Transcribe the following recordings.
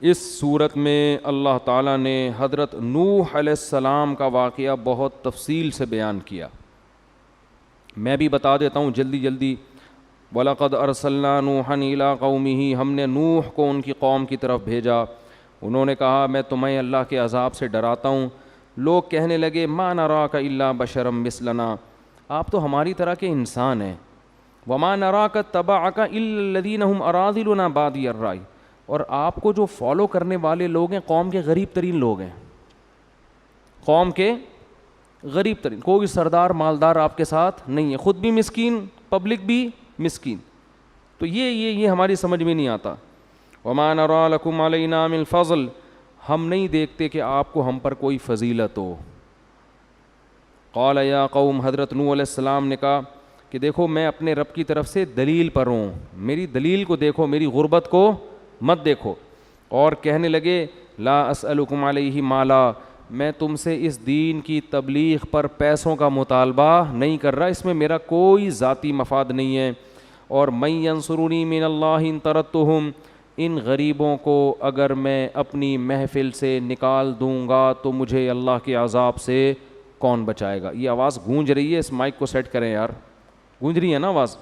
اس صورت میں اللہ تعالیٰ نے حضرت نوح علیہ السلام کا واقعہ بہت تفصیل سے بیان کیا. میں بھی بتا دیتا ہوں جلدی جلدی. وَلَقَدْ أَرْسَلْنَا نُوحًا إِلَىٰ قَوْمِهِ, ہم نے نوح کو ان کی قوم کی طرف بھیجا. انہوں نے کہا میں تمہیں اللہ کے عذاب سے ڈراتا ہوں. لوگ کہنے لگے مَا نَرَاكَ إِلَّا بَشَرًا مِثْلَنَا, آپ تو ہماری طرح کے انسان ہیں. وَمَا نَرَاكَ اتَّبَعَكَ إِلَّا الَّذِينَ هُمْ أَرَاذِلُنَا بَادِيَ الرَّأْيِ, اور آپ کو جو فالو کرنے والے لوگ ہیں قوم کے غریب ترین لوگ ہیں, قوم کے غریب ترین. کوئی سردار مالدار آپ کے ساتھ نہیں ہے, خود بھی مسکین, پبلک بھی مسکین. تو یہ ہماری سمجھ میں نہیں آتا. وَمَا نَرَىٰ لَكُمْ عَلَيْنَا مِنْ فَضْلٍ, ہم نہیں دیکھتے کہ آپ کو ہم پر کوئی فضیلت ہو. قال یا قوم, حضرت نوح علیہ السلام نے کہا کہ دیکھو میں اپنے رب کی طرف سے دلیل پر ہوں, میری دلیل کو دیکھو, میری غربت کو مت دیکھو. اور کہنے لگے لا اسألکم علیہ مالا, میں تم سے اس دین کی تبلیغ پر پیسوں کا مطالبہ نہیں کر رہا, اس میں میرا کوئی ذاتی مفاد نہیں ہے. اور من ینصرنی من اللہ ان طردتہم, ان غریبوں کو اگر میں اپنی محفل سے نکال دوں گا تو مجھے اللہ کے عذاب سے کون بچائے گا. یہ آواز گونج رہی ہے, اس مائک کو سیٹ کریں یار, گونج رہی ہے نا آواز,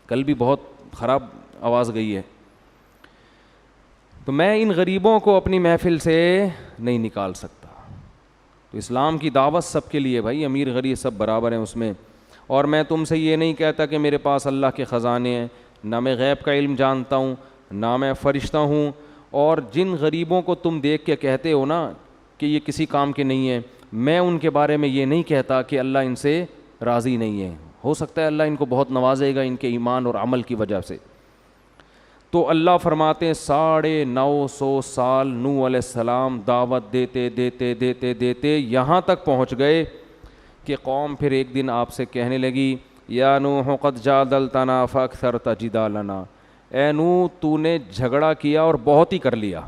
کل بھی بہت خراب آواز گئی ہے. تو میں ان غریبوں کو اپنی محفل سے نہیں نکال سکتا. تو اسلام کی دعوت سب کے لیے بھائی, امیر غریب سب برابر ہیں اس میں. اور میں تم سے یہ نہیں کہتا کہ میرے پاس اللہ کے خزانے ہیں, نہ میں غیب کا علم جانتا ہوں, نہ میں فرشتہ ہوں. اور جن غریبوں کو تم دیکھ کے کہتے ہو نا کہ یہ کسی کام کے نہیں ہیں, میں ان کے بارے میں یہ نہیں کہتا کہ اللہ ان سے راضی نہیں ہے. ہو سکتا ہے اللہ ان کو بہت نوازے گا ان کے ایمان اور عمل کی وجہ سے. تو اللہ فرماتے ہیں 950 سال نوح علیہ السلام دعوت دیتے دیتے دیتے دیتے یہاں تک پہنچ گئے کہ قوم پھر ایک دن آپ سے کہنے لگی یا نوح قد جادلتنا فاکثرت جدالنا, اے نوح تو نے جھگڑا کیا اور بہت ہی کر لیا,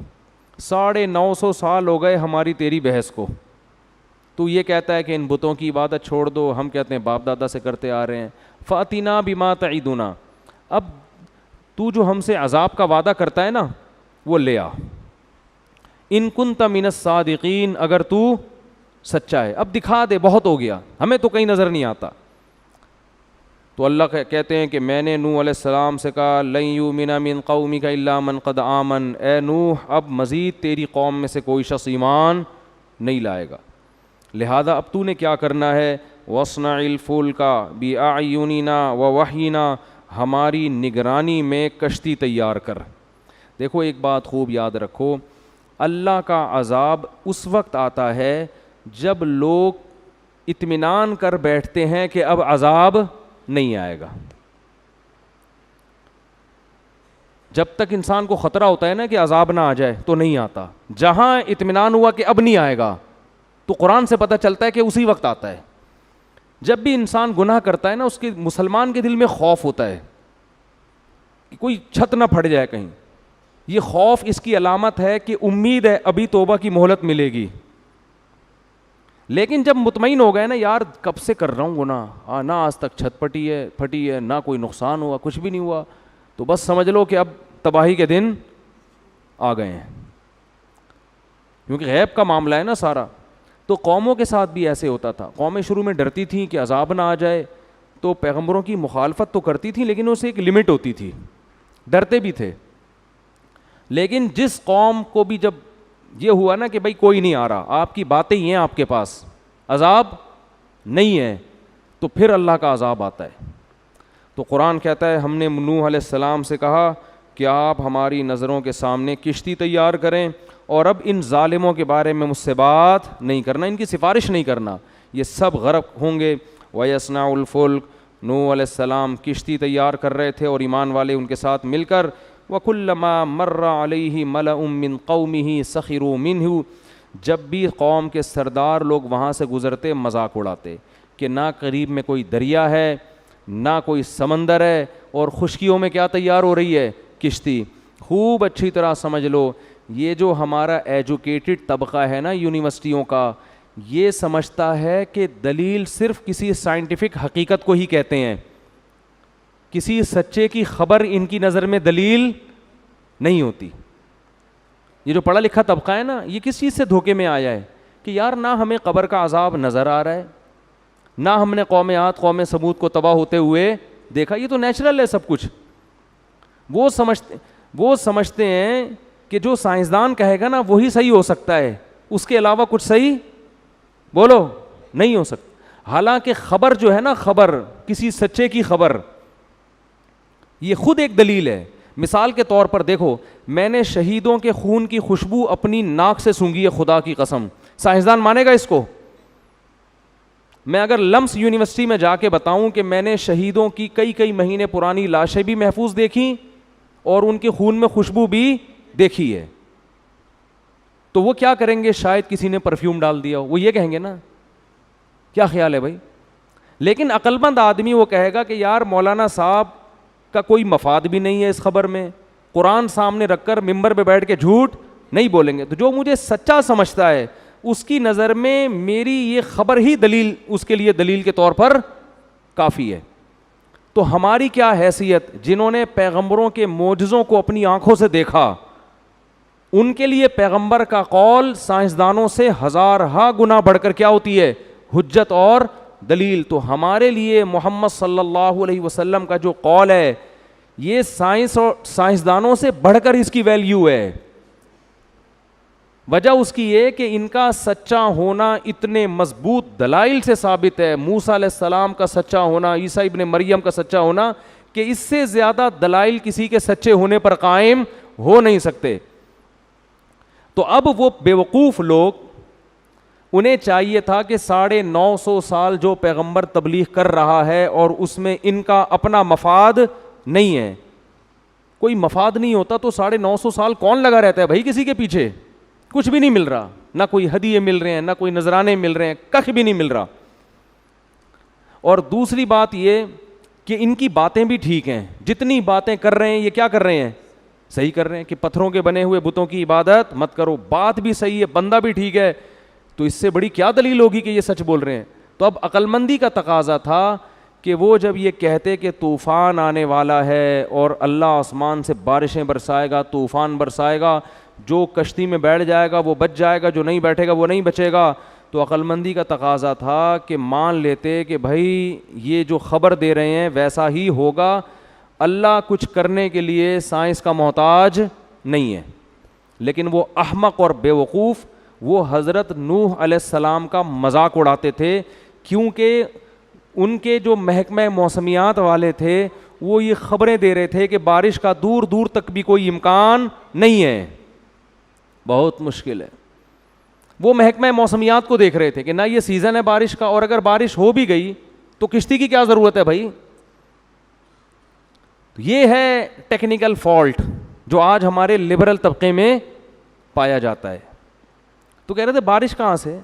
950 سال ہو گئے ہماری تیری بحث کو. تو یہ کہتا ہے کہ ان بتوں کی عبادت چھوڑ دو, ہم کہتے ہیں باپ دادا سے کرتے آ رہے ہیں. فاتنا بما تعیدنا, اب تو جو ہم سے عذاب کا وعدہ کرتا ہے نا وہ لے آ, ان کنت من الصادقین, اگر تو سچا ہے اب دکھا دے, بہت ہو گیا, ہمیں تو کہیں نظر نہیں آتا. تو اللہ کہتے ہیں کہ میں نے نوح علیہ السلام سے کہا لن یؤمن من قومک الا من قد آمن, اے نوح اب مزید تیری قوم میں سے کوئی شخص ایمان نہیں لائے گا, لہذا اب تو نے کیا کرنا ہے, واصنع الفلک بأعیننا ووحینا, ہماری نگرانی میں کشتی تیار کر. دیکھو ایک بات خوب یاد رکھو, اللہ کا عذاب اس وقت آتا ہے جب لوگ اطمینان کر بیٹھتے ہیں کہ اب عذاب نہیں آئے گا. جب تک انسان کو خطرہ ہوتا ہے نا کہ عذاب نہ آ جائے تو نہیں آتا, جہاں اطمینان ہوا کہ اب نہیں آئے گا تو قرآن سے پتہ چلتا ہے کہ اسی وقت آتا ہے. جب بھی انسان گناہ کرتا ہے نا اس کے مسلمان کے دل میں خوف ہوتا ہے کہ کوئی چھت نہ پھٹ جائے کہیں. یہ خوف اس کی علامت ہے کہ امید ہے ابھی توبہ کی مہلت ملے گی. لیکن جب مطمئن ہو گئے نا یار کب سے کر رہا ہوں گناہ, نہ آج تک چھت پھٹی ہے, نہ کوئی نقصان ہوا, کچھ بھی نہیں ہوا, تو بس سمجھ لو کہ اب تباہی کے دن آ گئے ہیں, کیونکہ غیب کا معاملہ ہے نا سارا. تو قوموں کے ساتھ بھی ایسے ہوتا تھا. قومیں شروع میں ڈرتی تھیں کہ عذاب نہ آ جائے تو پیغمبروں کی مخالفت تو کرتی تھیں, لیکن اسے ایک لمٹ ہوتی تھی, ڈرتے بھی تھے. لیکن جس قوم کو بھی جب یہ ہوا نا کہ بھائی کوئی نہیں آ رہا, آپ کی باتیں ہی ہیں, آپ کے پاس عذاب نہیں ہے, تو پھر اللہ کا عذاب آتا ہے. تو قرآن کہتا ہے ہم نے نوح علیہ السلام سے کہا کہ آپ ہماری نظروں کے سامنے کشتی تیار کریں اور اب ان ظالموں کے بارے میں مجھ سے بات نہیں کرنا, ان کی سفارش نہیں کرنا, یہ سب غرق ہوں گے. وَيَصْنَعُ الْفُلْكَ, نوح علیہ السلام کشتی تیار کر رہے تھے اور ایمان والے ان کے ساتھ مل کر. وَكُلَّمَا مَرَّ عَلَيْهِ مَلَأٌ مِّن قَوْمِهِ سَخِرُوا مِنْهُ, جب بھی قوم کے سردار لوگ وہاں سے گزرتے مذاق اڑاتے کہ نہ قریب میں کوئی دریا ہے نہ کوئی سمندر ہے, اور خشکیوں میں کیا تیار ہو رہی ہے, کشتی. خوب اچھی طرح سمجھ لو, یہ جو ہمارا ایجوکیٹڈ طبقہ ہے نا یونیورسٹیوں کا, یہ سمجھتا ہے کہ دلیل صرف کسی سائنٹیفک حقیقت کو ہی کہتے ہیں, کسی سچے کی خبر ان کی نظر میں دلیل نہیں ہوتی. یہ جو پڑھا لکھا طبقہ ہے نا, یہ کس چیز سے دھوکے میں آیا ہے کہ یار نہ ہمیں قبر کا عذاب نظر آ رہا ہے, نہ ہم نے قوم عاد قوم ثمود کو تباہ ہوتے ہوئے دیکھا, یہ تو نیچرل ہے سب کچھ. وہ سمجھتے ہیں کہ جو سائنسدان کہے گا نا وہی صحیح ہو سکتا ہے, اس کے علاوہ کچھ صحیح بولو نہیں ہو سکتا. حالانکہ خبر جو ہے نا, خبر کسی سچے کی خبر, یہ خود ایک دلیل ہے. مثال کے طور پر دیکھو, میں نے شہیدوں کے خون کی خوشبو اپنی ناک سے سونگھی ہے, خدا کی قسم. سائنسدان مانے گا اس کو؟ میں اگر لمس یونیورسٹی میں جا کے بتاؤں کہ میں نے شہیدوں کی کئی مہینے پرانی لاشیں بھی محفوظ دیکھی اور ان کے خون میں خوشبو بھی دیکھی ہے, تو وہ کیا کریں گے؟ شاید کسی نے پرفیوم ڈال دیا ہو, وہ یہ کہیں گے نا. کیا خیال ہے بھائی؟ لیکن عقل مند آدمی وہ کہے گا کہ یار مولانا صاحب کا کوئی مفاد بھی نہیں ہے اس خبر میں, قرآن سامنے رکھ کر ممبر پہ بیٹھ کے جھوٹ نہیں بولیں گے. تو جو مجھے سچا سمجھتا ہے اس کی نظر میں میری یہ خبر ہی دلیل, اس کے لیے دلیل کے طور پر کافی ہے. تو ہماری کیا حیثیت, جنہوں نے پیغمبروں کے معجزوں کو اپنی آنکھوں سے دیکھا, ان کے لیے پیغمبر کا قول سائنسدانوں سے ہزارہا گنا بڑھ کر کیا ہوتی ہے؟ حجت اور دلیل. تو ہمارے لیے محمد صلی اللہ علیہ وسلم کا جو قول ہے یہ سائنس اور سائنسدانوں سے بڑھ کر اس کی ویلیو ہے. وجہ اس کی یہ کہ ان کا سچا ہونا اتنے مضبوط دلائل سے ثابت ہے, موسیٰ علیہ السلام کا سچا ہونا, عیسیٰ ابن مریم کا سچا ہونا, کہ اس سے زیادہ دلائل کسی کے سچے ہونے پر قائم ہو نہیں سکتے. تو اب وہ بیوقوف لوگ, انہیں چاہیے تھا کہ 950 سال جو پیغمبر تبلیغ کر رہا ہے اور اس میں ان کا اپنا مفاد نہیں ہے, کوئی مفاد نہیں ہوتا تو 950 سال کون لگا رہتا ہے بھائی کسی کے پیچھے؟ کچھ بھی نہیں مل رہا, نہ کوئی ہدیے مل رہے ہیں, نہ کوئی نذرانے مل رہے ہیں, کخ بھی نہیں مل رہا. اور دوسری بات یہ کہ ان کی باتیں بھی ٹھیک ہیں, جتنی باتیں کر رہے ہیں یہ کیا کر رہے ہیں؟ صحیح کر رہے ہیں کہ پتھروں کے بنے ہوئے بتوں کی عبادت مت کرو, بات بھی صحیح ہے, بندہ بھی ٹھیک ہے, تو اس سے بڑی کیا دلیل ہوگی کہ یہ سچ بول رہے ہیں؟ تو اب عقل مندی کا تقاضا تھا کہ وہ جب یہ کہتے کہ طوفان آنے والا ہے اور اللہ آسمان سے بارشیں برسائے گا, طوفان برسائے گا, جو کشتی میں بیٹھ جائے گا وہ بچ جائے گا, جو نہیں بیٹھے گا وہ نہیں بچے گا, تو عقل مندی کا تقاضا تھا کہ مان لیتے کہ بھائی یہ جو خبر دے رہے ہیں ویسا ہی ہوگا, اللہ کچھ کرنے کے لیے سائنس کا محتاج نہیں ہے. لیکن وہ احمق اور بیوقوف وہ حضرت نوح علیہ السلام کا مذاق اڑاتے تھے, کیونکہ ان کے جو محکمہ موسمیات والے تھے وہ یہ خبریں دے رہے تھے کہ بارش کا دور دور تک بھی کوئی امکان نہیں ہے, بہت مشکل ہے. وہ محکمہ موسمیات کو دیکھ رہے تھے کہ نہ یہ سیزن ہے بارش کا, اور اگر بارش ہو بھی گئی تو کشتی کی کیا ضرورت ہے بھائی. یہ ہے ٹیکنیکل فالٹ جو آج ہمارے لبرل طبقے میں پایا جاتا ہے. تو کہہ رہے تھے بارش کہاں سے,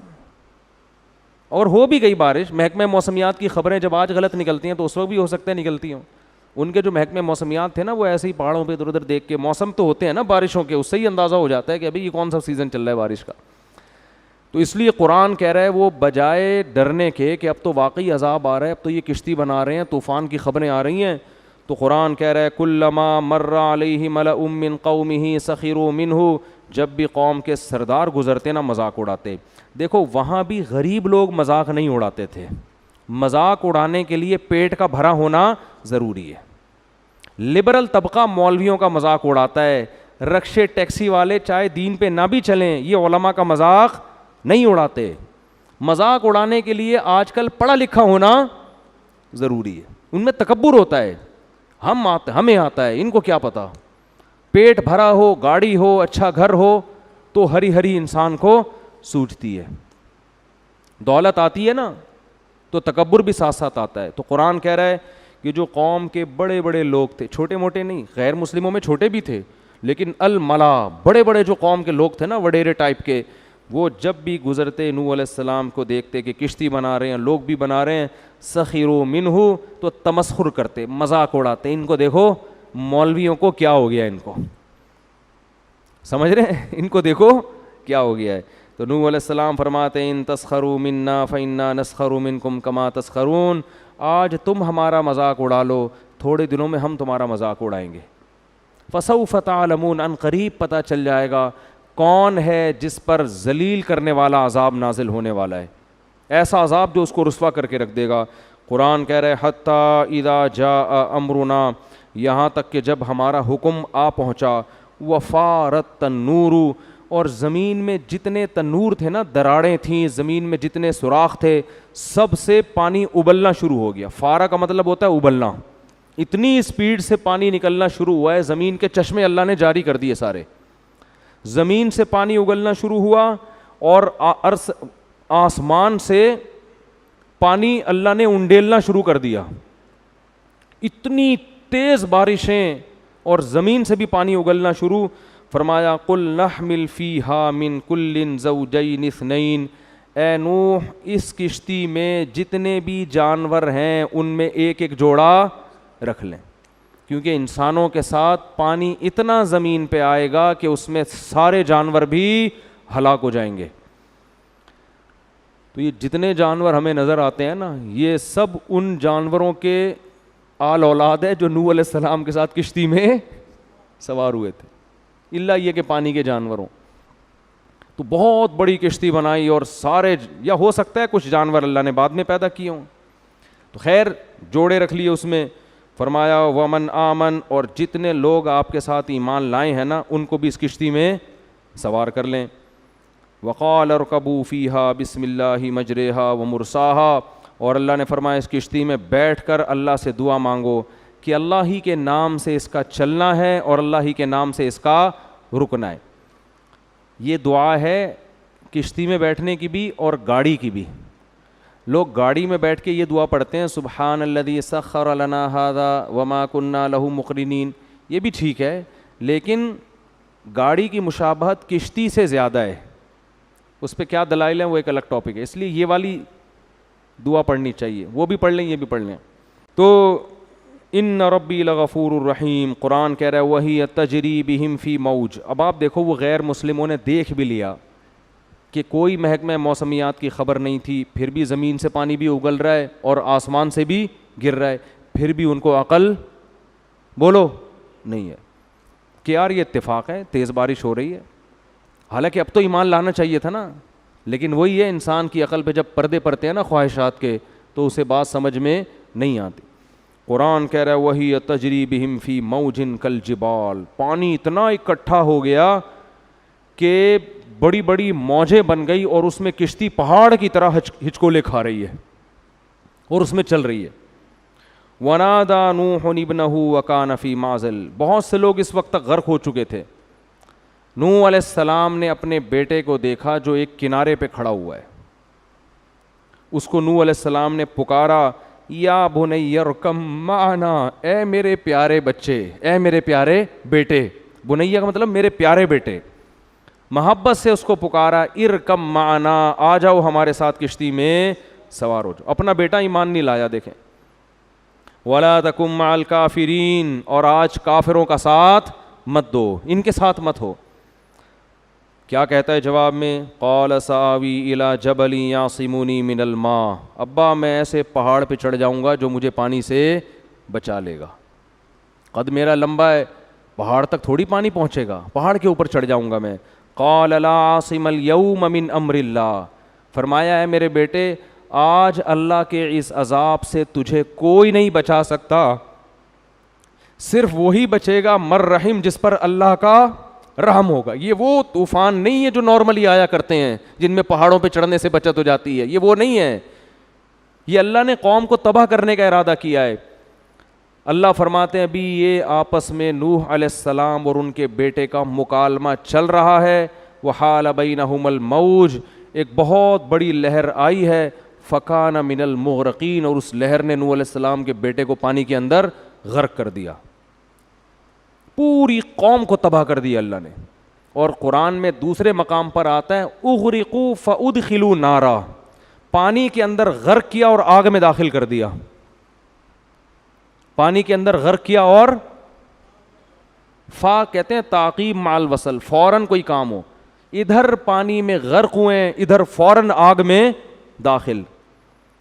اور ہو بھی گئی بارش. محکمہ موسمیات کی خبریں جب آج غلط نکلتی ہیں تو اس وقت بھی ہو سکتا ہے نکلتی ہوں. ان کے جو محکمہ موسمیات تھے نا وہ ایسے ہی پہاڑوں پہ ادھر ادھر دیکھ کے, موسم تو ہوتے ہیں نا بارشوں کے, اس سے ہی اندازہ ہو جاتا ہے کہ ابھی یہ کون سا سیزن چل رہا ہے بارش کا. تو اس لیے قرآن کہہ رہا ہے وہ بجائے ڈرنے کے کہ اب تو واقعی عذاب آ رہا ہے, اب تو یہ کشتی بنا رہے ہیں, طوفان کی خبریں آ رہی ہیں, تو قرآن کہہ رہا ہے کلما مر علیہ ملأ من قومہ سخروا منہ, جب بھی قوم کے سردار گزرتے نا مذاق اڑاتے. دیکھو وہاں بھی غریب لوگ مذاق نہیں اڑاتے تھے, مذاق اڑانے کے لیے پیٹ کا بھرا ہونا ضروری ہے. لبرل طبقہ مولویوں کا مذاق اڑاتا ہے, رکشے ٹیکسی والے چاہے دین پہ نہ بھی چلیں یہ علماء کا مذاق نہیں اڑاتے. مذاق اڑانے کے لیے آج کل پڑھا لکھا ہونا ضروری ہے, ان میں تکبر ہوتا ہے, ہمیں آتا ہے, ان کو کیا پتا. پیٹ بھرا ہو, گاڑی ہو, اچھا گھر ہو تو ہری ہری انسان کو سوچتی ہے, دولت آتی ہے نا تو تکبر بھی ساتھ ساتھ آتا ہے. تو قرآن کہہ رہا ہے کہ جو قوم کے بڑے بڑے لوگ تھے, چھوٹے موٹے نہیں, غیر مسلموں میں چھوٹے بھی تھے, لیکن الملا بڑے بڑے جو قوم کے لوگ تھے نا وڈیرے ٹائپ کے, وہ جب بھی گزرتے نوح علیہ السلام کو دیکھتے کہ کشتی بنا رہے ہیں, لوگ بھی بنا رہے ہیں, سخروا منہ, تو تمسخر کرتے, مذاق اڑاتے. ان کو دیکھو مولویوں کو کیا ہو گیا, ان کو سمجھ رہے ہیں, ان کو دیکھو کیا ہو گیا ہے. تو نوح علیہ السلام فرماتے ہیں ان تسخروا منا فإنا نسخر منکم کما تسخرون, آج تم ہمارا مذاق اڑا لو, تھوڑے دنوں میں ہم تمہارا مذاق اڑائیں گے. فسوف تعلمون, ان قریب پتہ چل جائے گا کون ہے جس پر ذلیل کرنے والا عذاب نازل ہونے والا ہے, ایسا عذاب جو اس کو رسوا کر کے رکھ دے گا. قرآن کہہ رہے حتیٰ اذا جاء امرنا, یہاں تک کہ جب ہمارا حکم آ پہنچا, وفارت تنور, اور زمین میں جتنے تنور تھے نا, دراڑیں تھیں زمین میں, جتنے سوراخ تھے, سب سے پانی ابلنا شروع ہو گیا. فارا کا مطلب ہوتا ہے ابلنا. اتنی اسپیڈ سے پانی نکلنا شروع ہوا ہے, زمین کے چشمے اللہ نے جاری کر دیے سارے. زمین سے پانی اگلنا شروع ہوا اور آسمان سے پانی اللہ نے انڈیلنا شروع کر دیا. اتنی تیز بارشیں اور زمین سے بھی پانی اگلنا شروع. فرمایا قل نحمل فیہا من کل زوجین اثنین, اے نوح اس کشتی میں جتنے بھی جانور ہیں ان میں ایک ایک جوڑا رکھ لیں, کیونکہ انسانوں کے ساتھ پانی اتنا زمین پہ آئے گا کہ اس میں سارے جانور بھی ہلاک ہو جائیں گے. تو یہ جتنے جانور ہمیں نظر آتے ہیں نا, یہ سب ان جانوروں کے آل اولاد ہے جو نوح علیہ السلام کے ساتھ کشتی میں سوار ہوئے تھے, الا یہ کہ پانی کے جانوروں. تو بہت بڑی کشتی بنائی اور سارے, یا ہو سکتا ہے کچھ جانور اللہ نے بعد میں پیدا کیے ہوں. تو خیر جوڑے رکھ لیے اس میں. فرمایا ومن آمن, اور جتنے لوگ آپ کے ساتھ ایمان لائے ہیں نا ان کو بھی اس کشتی میں سوار کر لیں. وقال ارکبوا فیہا بسم اللہ مجریہا ومرساہا, اور اللہ نے فرمایا اس کشتی میں بیٹھ کر اللہ سے دعا مانگو کہ اللہ ہی کے نام سے اس کا چلنا ہے اور اللہ ہی کے نام سے اس کا رکنا ہے. یہ دعا ہے کشتی میں بیٹھنے کی بھی اور گاڑی کی بھی. لوگ گاڑی میں بیٹھ کے یہ دعا پڑھتے ہیں سبحان الذی سخر لنا ھذا وما کننا لہ مقرنین, یہ بھی ٹھیک ہے, لیکن گاڑی کی مشابہت کشتی سے زیادہ ہے. اس پہ کیا دلائل ہیں وہ ایک الگ ٹاپک ہے, اس لیے یہ والی دعا پڑھنی چاہیے, وہ بھی پڑھ لیں یہ بھی پڑھ لیں. تو ان ربی لغفور الرحیم, قرآن کہہ رہا ہے وہی تجری بہم فی موج. اب آپ دیکھو وہ غیر مسلموں نے دیکھ بھی لیا کہ کوئی محکمہ موسمیات کی خبر نہیں تھی, پھر بھی زمین سے پانی بھی اگل رہا ہے اور آسمان سے بھی گر رہا ہے, پھر بھی ان کو عقل بولو نہیں ہے کہ یار یہ اتفاق ہے, تیز بارش ہو رہی ہے. حالانکہ اب تو ایمان لانا چاہیے تھا نا, لیکن وہی ہے انسان کی عقل پہ جب پردے پڑتے ہیں نا خواہشات کے, تو اسے بات سمجھ میں نہیں آتی. قرآن کہہ رہا ہے وہی تجری بہم فی موج کالجبال, پانی اتنا اکٹھا ہو گیا کہ بڑی بڑی موجیں بن گئی اور اس میں کشتی پہاڑ کی طرح ہچکولے کھا رہی ہے اور اس میں چل رہی ہے. ونادى نوح ابنہ وکان فی معزل, بہت سے لوگ اس وقت تک غرق ہو چکے تھے. نوح علیہ السلام نے اپنے بیٹے کو دیکھا جو ایک کنارے پہ کھڑا ہوا ہے. اس کو نوح علیہ السلام نے پکارا یا بنی ارکم معنا, اے میرے پیارے بچے, اے میرے پیارے بیٹے. بنیہ کا مطلب میرے پیارے بیٹے, محبت سے اس کو پکارا. ارکم معنا, آ جاؤ ہمارے ساتھ کشتی میں سوار ہو جاؤ. اپنا بیٹا ایمان نہیں لایا, دیکھیں. ولا تکن مع الکافرین, اور آج کافروں کا ساتھ مت دو, ان کے ساتھ مت ہو. کیا کہتا ہے جواب میں؟ قال سآوی الی جبل یعصمنی من الماء, ابا میں ایسے پہاڑ پہ چڑھ جاؤں گا جو مجھے پانی سے بچا لے گا. قد میرا لمبا ہے, پہاڑ تک تھوڑی پانی پہنچے گا, پہاڑ کے اوپر چڑھ جاؤں گا میں. قال لا عاصم اليوم من امر اللہ, فرمایا ہے میرے بیٹے آج اللہ کے اس عذاب سے تجھے کوئی نہیں بچا سکتا, صرف وہی بچے گا مر رحم, جس پر اللہ کا رحم ہوگا. یہ وہ طوفان نہیں ہے جو نارملی آیا کرتے ہیں جن میں پہاڑوں پہ چڑھنے سے بچت ہو جاتی ہے, یہ وہ نہیں ہے. یہ اللہ نے قوم کو تباہ کرنے کا ارادہ کیا ہے. اللہ فرماتے ہیں ابھی یہ آپس میں نوح علیہ السلام اور ان کے بیٹے کا مکالمہ چل رہا ہے. وحال بینہم الموج, ایک بہت بڑی لہر آئی ہے. فکان من المغرقین, اور اس لہر نے نوح علیہ السلام کے بیٹے کو پانی کے اندر غرق کر دیا, پوری قوم کو تباہ کر دیا اللہ نے. اور قرآن میں دوسرے مقام پر آتا ہے اغرقوا فادخلوا نارا, پانی کے اندر غرق کیا اور آگ میں داخل کر دیا. پانی کے اندر غرق کیا اور فا کہتے ہیں تعقیب مع الوصل, فوراً کوئی کام ہو, ادھر پانی میں غرق ہوئے ادھر فوراً آگ میں داخل.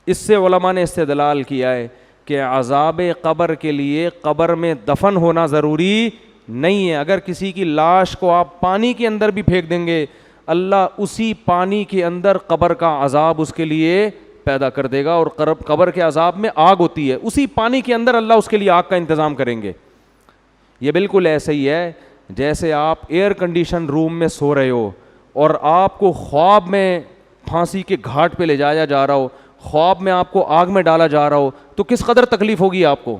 اس سے علماء نے استدلال کیا ہے کہ عذاب قبر کے لیے قبر میں دفن ہونا ضروری نہیں ہے. اگر کسی کی لاش کو آپ پانی کے اندر بھی پھینک دیں گے, اللہ اسی پانی کے اندر قبر کا عذاب اس کے لیے پیدا کر دے گا, اور قبر کے عذاب میں آگ ہوتی ہے, اسی پانی کے اندر اللہ اس کے لیے آگ کا انتظام کریں گے. یہ بالکل ایسے ہی ہے جیسے آپ ایئر کنڈیشن روم میں سو رہے ہو اور آپ کو خواب میں پھانسی کے گھاٹ پہ لے جایا جا رہا ہو, خواب میں آپ کو آگ میں ڈالا جا رہا ہو, تو کس قدر تکلیف ہوگی آپ کو,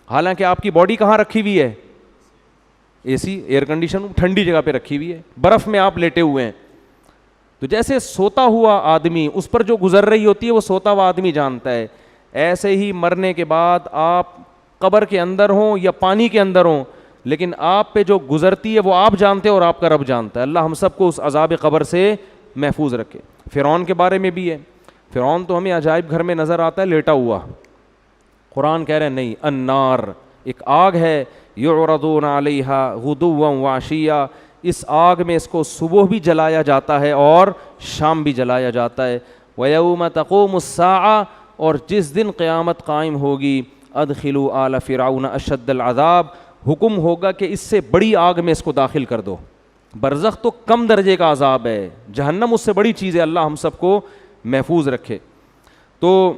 حالانکہ آپ کی باڈی کہاں رکھی ہوئی ہے, اے سی ایئر کنڈیشن ٹھنڈی جگہ پہ رکھی ہوئی ہے, برف میں آپ لیٹے ہوئے ہیں. تو جیسے سوتا ہوا آدمی, اس پر جو گزر رہی ہوتی ہے وہ سوتا ہوا آدمی جانتا ہے, ایسے ہی مرنے کے بعد آپ قبر کے اندر ہوں یا پانی کے اندر ہوں, لیکن آپ پہ جو گزرتی ہے وہ آپ جانتے ہیں اور آپ کا رب جانتا ہے. اللہ ہم سب کو اس عذاب قبر سے محفوظ رکھے. فرعون کے بارے میں بھی ہے, فرعون تو ہمیں عجائب گھر میں نظر آتا ہے لیٹا ہوا, قرآن کہہ رہے ہیں نہیں, النار ایک آگ ہے, یعرضون علیہا غدوا وعشیا, اس آگ میں اس کو صبح بھی جلایا جاتا ہے اور شام بھی جلایا جاتا ہے. وَيَوْمَ تَقُومُ السَّاعَةُ, اور جس دن قیامت قائم ہوگی, ادخلوا آل فرعون اشد العذاب, حکم ہوگا کہ اس سے بڑی آگ میں اس کو داخل کر دو. برزخ تو کم درجے کا عذاب ہے, جہنم اس سے بڑی چیز ہے, اللہ ہم سب کو محفوظ رکھے. تو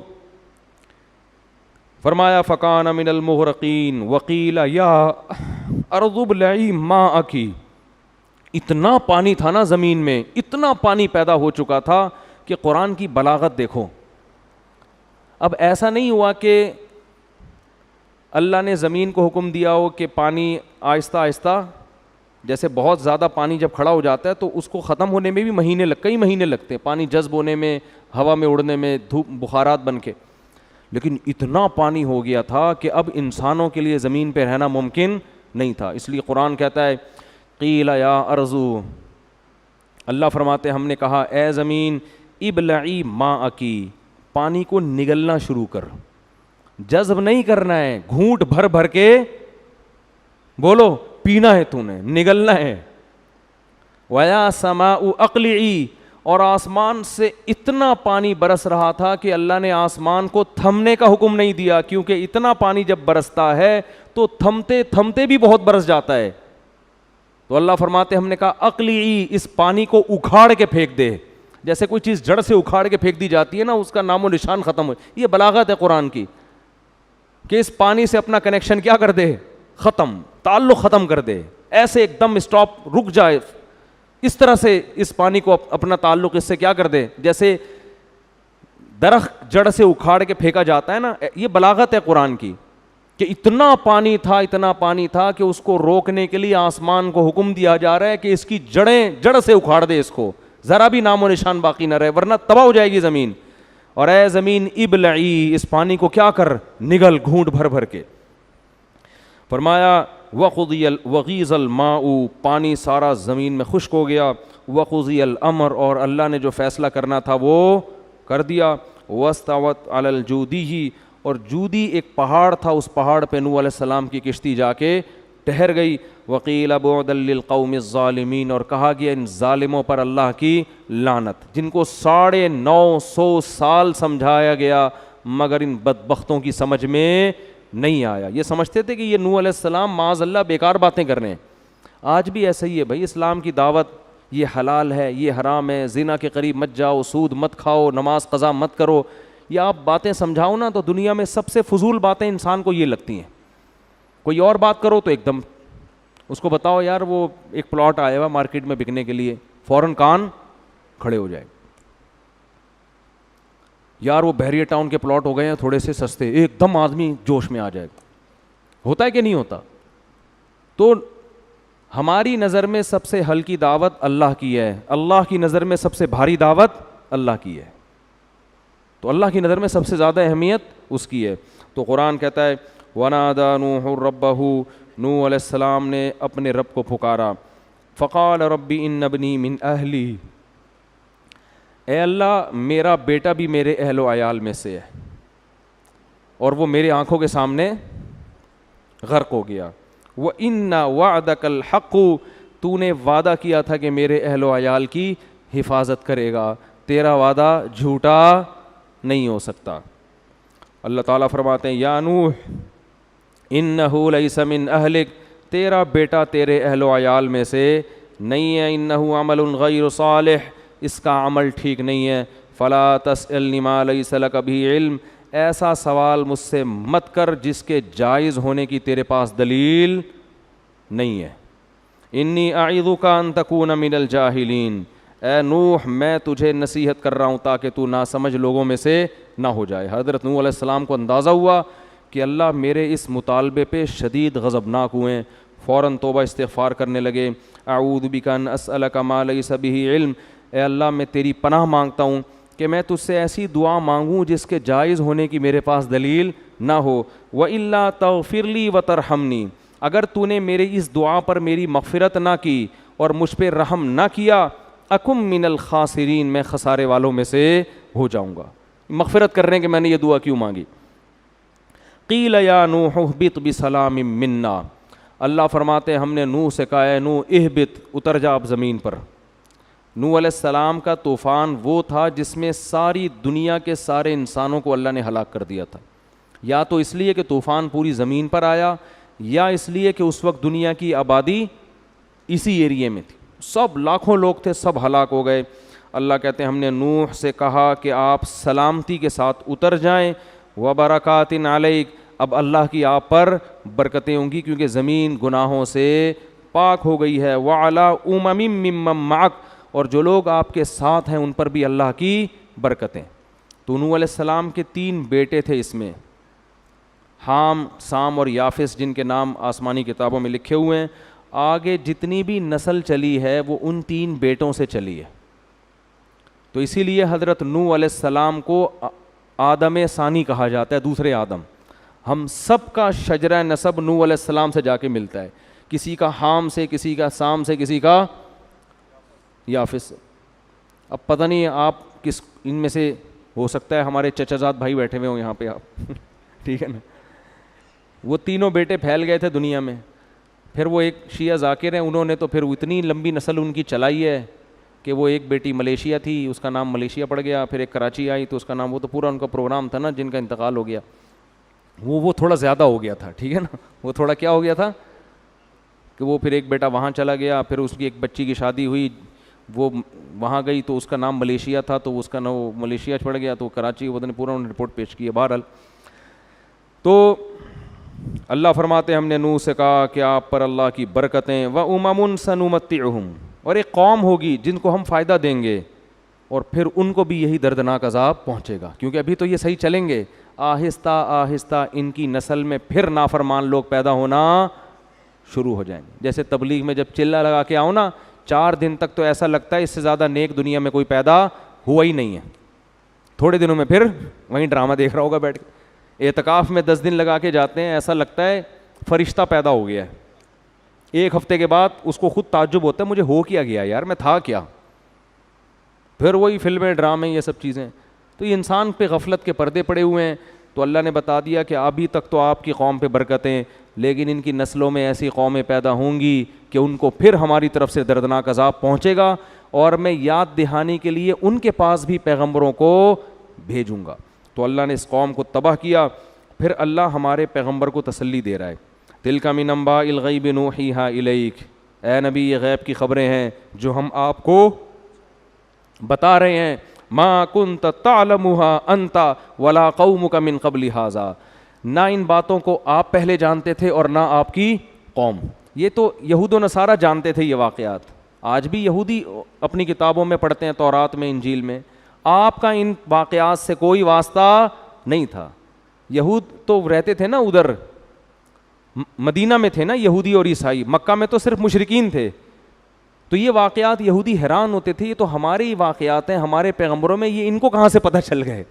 فرمایا فکان من المغرقین وقیل یا ارض ابلعی ماءک, اتنا پانی تھا نا زمین میں, اتنا پانی پیدا ہو چکا تھا کہ قرآن کی بلاغت دیکھو. اب ایسا نہیں ہوا کہ اللہ نے زمین کو حکم دیا ہو کہ پانی آہستہ آہستہ, جیسے بہت زیادہ پانی جب کھڑا ہو جاتا ہے تو اس کو ختم ہونے میں بھی کئی مہینے لگتے ہیں, پانی جذب ہونے میں, ہوا میں اڑنے میں, دھوپ بخارات بن کے. لیکن اتنا پانی ہو گیا تھا کہ اب انسانوں کے لیے زمین پہ رہنا ممکن نہیں تھا. اس لیے قرآن کہتا ہے قیل یا ارضو, اللہ فرماتے ہم نے کہا اے زمین ابلعی ماءکی, پانی کو نگلنا شروع کر, جذب نہیں کرنا ہے, گھونٹ بھر بھر کے بولو پینا ہے تو نے, نگلنا ہے. وَيَا سَمَاءُ أَقْلِعِي, اور آسمان سے اتنا پانی برس رہا تھا کہ اللہ نے آسمان کو تھمنے کا حکم نہیں دیا, کیونکہ اتنا پانی جب برستا ہے تو تھمتے تھمتے بھی بہت برس جاتا ہے. تو اللہ فرماتے ہم نے کہا اقلعی, اس پانی کو اکھاڑ کے پھینک دے, جیسے کوئی چیز جڑ سے اکھاڑ کے پھینک دی جاتی ہے نا, اس کا نام و نشان ختم ہو. یہ بلاغت ہے قرآن کی کہ اس پانی سے اپنا کنیکشن کیا کر دے, ختم, تعلق ختم کر دے, ایسے ایک دم اسٹاپ, رک جائے, اس طرح سے اس پانی کو اپنا تعلق اس سے کیا کر دے, جیسے درخت جڑ سے اکھاڑ کے پھینکا جاتا ہے نا. یہ بلاغت ہے قرآن کی کہ اتنا پانی تھا کہ اس کو روکنے کے لیے آسمان کو حکم دیا جا رہا ہے کہ اس کی جڑ سے اکھاڑ دے, اس کو ذرا بھی نام و نشان باقی نہ رہے, ورنہ تباہ ہو جائے گی زمین. اور اے زمین ابلعی, اس پانی کو کیا کر, نگل, گھونٹ بھر بھر کے. فرمایا وغیض الماء, پانی سارا زمین میں خشک ہو گیا. وقضی الامر, اور اللہ نے جو فیصلہ کرنا تھا وہ کر دیا. واستوت علی الجودی, اور جودی ایک پہاڑ تھا, اس پہاڑ پہ نوح علیہ السلام کی کشتی جا کے ٹھہر گئی. وقیل بعدا للقوم الظالمین, اور کہا گیا ان ظالموں پر اللہ کی لعنت, جن کو 950 سال سمجھایا گیا مگر ان بدبختوں کی سمجھ میں نہیں آیا. یہ سمجھتے تھے کہ یہ نوح علیہ السلام معاذ اللہ بیکار باتیں کر رہے ہیں. آج بھی ایسا ہی ہے بھائی, اسلام کی دعوت, یہ حلال ہے, یہ حرام ہے, زنا کے قریب مت جاؤ, سود مت کھاؤ, نماز قضا مت کرو, یہ آپ باتیں سمجھاؤ نا تو دنیا میں سب سے فضول باتیں انسان کو یہ لگتی ہیں. کوئی اور بات کرو تو ایک دم اس کو بتاؤ یار وہ ایک پلاٹ آیا ہوا مارکیٹ میں بکنے کے لیے, فوراً کان کھڑے ہو جائے, یار وہ بحریہ ٹاؤن کے پلاٹ ہو گئے ہیں تھوڑے سے سستے, ایک دم آدمی جوش میں آ جائے. ہوتا ہے کہ نہیں ہوتا؟ تو ہماری نظر میں سب سے ہلکی دعوت اللہ کی ہے, اللہ کی نظر میں سب سے بھاری دعوت اللہ کی ہے. تو اللہ کی نظر میں سب سے زیادہ اہمیت اس کی ہے. تو قرآن کہتا ہے وَنَادَى نُوحٌ رَبَّهُ, نوح علیہ السلام نے اپنے رب کو پکارا. فقال رب ان ابنی من اہلی, اے اللہ میرا بیٹا بھی میرے اہل و عیال میں سے ہے اور وہ میرے آنکھوں کے سامنے غرق ہو گیا. وَإِنَّ وَعْدَكَ الْحَقُّ, تو نے وعدہ کیا تھا کہ میرے اہل و عیال کی حفاظت کرے گا, تیرا وعدہ جھوٹا نہیں ہو سکتا. اللہ تعالیٰ فرماتے ہیں یا نوح انہ لیس من اہلک, تیرا بیٹا تیرے اہل و عیال میں سے نہیں ہے، انہ عمل غیر صالح، اس کا عمل ٹھیک نہیں ہے، فلا تسألنی ما لیس لک بہ علم، ایسا سوال مجھ سے مت کر جس کے جائز ہونے کی تیرے پاس دلیل نہیں ہے، انی اعظک ان تکون من الجاہلین، اے نوح میں تجھے نصیحت کر رہا ہوں تاکہ تو ناسمجھ لوگوں میں سے نہ ہو جائے۔ حضرت نوح علیہ السلام کو اندازہ ہوا کہ اللہ میرے اس مطالبے پہ شدید غضبناک ہوئے، فوراً توبہ استغفار کرنے لگے۔ اعوذ بک ان اسألک ما لیس بہ علم، اے اللہ میں تیری پناہ مانگتا ہوں کہ میں تجھ سے ایسی دعا مانگوں جس کے جائز ہونے کی میرے پاس دلیل نہ ہو، وَإِلَّا تَغْفِرْ لِي وَتَرْحَمْنِي، اگر تو نے میرے اس دعا پر میری مغفرت نہ کی اور مجھ پہ رحم نہ کیا، اکم من الخاسرین، میں خسارے والوں میں سے ہو جاؤں گا۔ مغفرت کرنے کے میں نے یہ دعا کیوں مانگی؟ قیل یا نوح اہبط بسلام منا، اللہ فرماتے ہیں ہم نے نوح سے کہا ہے نوح اہبط، اتر جا اب زمین پر۔ نوح علیہ السلام کا طوفان وہ تھا جس میں ساری دنیا کے سارے انسانوں کو اللہ نے ہلاک کر دیا تھا، یا تو اس لیے کہ طوفان پوری زمین پر آیا، یا اس لیے کہ اس وقت دنیا کی آبادی اسی ایریے میں تھی، سب لاکھوں لوگ تھے، سب ہلاک ہو گئے۔ اللہ کہتے ہیں ہم نے نوح سے کہا کہ آپ سلامتی کے ساتھ اتر جائیں، وبرکات علیک، اب اللہ کی آپ پر برکتیں ہوں گی کیونکہ زمین گناہوں سے پاک ہو گئی ہے، وعلی امم ممن معک، اور جو لوگ آپ کے ساتھ ہیں ان پر بھی اللہ کی برکتیں۔ تو نوح علیہ السلام کے 3 بیٹے تھے، اس میں حام، سام اور یافس، جن کے نام آسمانی کتابوں میں لکھے ہوئے ہیں۔ آگے جتنی بھی نسل چلی ہے وہ ان 3 بیٹوں سے چلی ہے، تو اسی لیے حضرت نوح علیہ السلام کو آدم ثانی کہا جاتا ہے، دوسرے آدم۔ ہم سب کا شجرہ نسب نوح علیہ السلام سے جا کے ملتا ہے، کسی کا حام سے، کسی کا سام سے، کسی کا یافس سے۔ اب پتہ نہیں آپ کس ان میں سے، ہو سکتا ہے ہمارے چچا زاد بھائی بیٹھے ہوئے ہوں یہاں پہ آپ ٹھیک ہے نا۔ وہ تینوں بیٹے پھیل گئے تھے دنیا میں، پھر وہ ایک شیعہ ذاکر ہیں، انہوں نے تو پھر اتنی لمبی نسل ان کی چلائی ہے کہ وہ ایک بیٹی ملیشیا تھی، اس کا نام ملیشیا پڑ گیا، پھر ایک کراچی آئی تو اس کا نام، وہ تو پورا ان کا پروگرام تھا نا، جن کا انتقال ہو گیا وہ تھوڑا زیادہ ہو گیا تھا، ٹھیک ہے نا، وہ تھوڑا کیا ہو گیا تھا کہ وہ پھر ایک بیٹا وہاں چلا گیا، پھر اس کی ایک بچی کی شادی ہوئی، وہ وہاں گئی تو اس کا نام ملیشیا تھا، تو اس کا نام ملیشیا پڑ گیا، تو کراچی وہ پورا انہوں نے رپورٹ پیش کی ہے۔ بہرحال تو اللہ فرماتے ہم نے نوح سے کہا کہ آپ پر اللہ کی برکتیں، وَأُمَمٌ سَنُمَتِّعُهُمْ، اور ایک قوم ہوگی جن کو ہم فائدہ دیں گے اور پھر ان کو بھی یہی دردناک عذاب پہنچے گا، کیونکہ ابھی تو یہ صحیح چلیں گے، آہستہ آہستہ ان کی نسل میں پھر نافرمان لوگ پیدا ہونا شروع ہو جائیں گے۔ جیسے تبلیغ میں جب چلہ لگا کے آؤ نا، 4 دن تک تو ایسا لگتا ہے اس سے زیادہ نیک دنیا میں کوئی پیدا ہوا ہی نہیں ہے، تھوڑے دنوں میں پھر وہیں ڈرامہ دیکھ رہا ہوگا بیٹھ کے۔ اعتکاف میں 10 دن لگا کے جاتے ہیں، ایسا لگتا ہے فرشتہ پیدا ہو گیا ہے، 1 ہفتے کے بعد اس کو خود تعجب ہوتا ہے مجھے ہو کیا گیا یار، میں تھا کیا، پھر وہی فلمیں، ڈرامے، یہ سب چیزیں۔ تو یہ انسان پہ غفلت کے پردے پڑے ہوئے ہیں۔ تو اللہ نے بتا دیا کہ ابھی تک تو آپ کی قوم پہ برکتیں، لیکن ان کی نسلوں میں ایسی قومیں پیدا ہوں گی کہ ان کو پھر ہماری طرف سے دردناک عذاب پہنچے گا، اور میں یاد دہانی کے لیے ان کے پاس بھی پیغمبروں کو بھیجوں گا۔ تو اللہ نے اس قوم کو تباہ کیا۔ پھر اللہ ہمارے پیغمبر کو تسلی دے رہا ہے، تلک من انباء الغیب نوحیھا الیک، اے نبی یہ غیب کی خبریں ہیں جو ہم آپ کو بتا رہے ہیں، ما کنت تعلمها انت ولا قومک من قبل ھذا، نہ ان باتوں کو آپ پہلے جانتے تھے اور نہ آپ کی قوم۔ یہ تو یہود و نصارہ جانتے تھے یہ واقعات، آج بھی یہودی اپنی کتابوں میں پڑھتے ہیں، تورات میں، انجیل میں، آپ کا ان واقعات سے کوئی واسطہ نہیں تھا۔ یہود تو رہتے تھے نا ادھر مدینہ میں تھے نا یہودی اور عیسائی، مکہ میں تو صرف مشرکین تھے، تو یہ واقعات یہودی حیران ہوتے تھے، یہ تو ہمارے ہی واقعات ہیں، ہمارے پیغمبروں میں، یہ ان کو کہاں سے پتہ چل گئے؟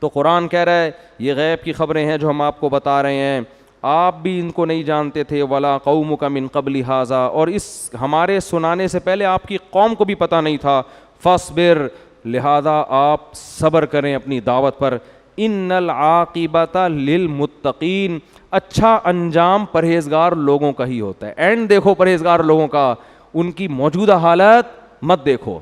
تو قرآن کہہ رہا ہے یہ غیب کی خبریں ہیں جو ہم آپ کو بتا رہے ہیں، آپ بھی ان کو نہیں جانتے تھے، ولا قومک من قبل ھذا، اور اس ہمارے سنانے سے پہلے آپ کی قوم کو بھی پتہ نہیں تھا، فاصبر، لہذا آپ صبر کریں اپنی دعوت پر، ان العاقبۃ للمتقین، اچھا انجام پرہیزگار لوگوں کا ہی ہوتا ہے۔ اینڈ دیکھو پرہیزگار لوگوں کا، ان کی موجودہ حالت مت دیکھو۔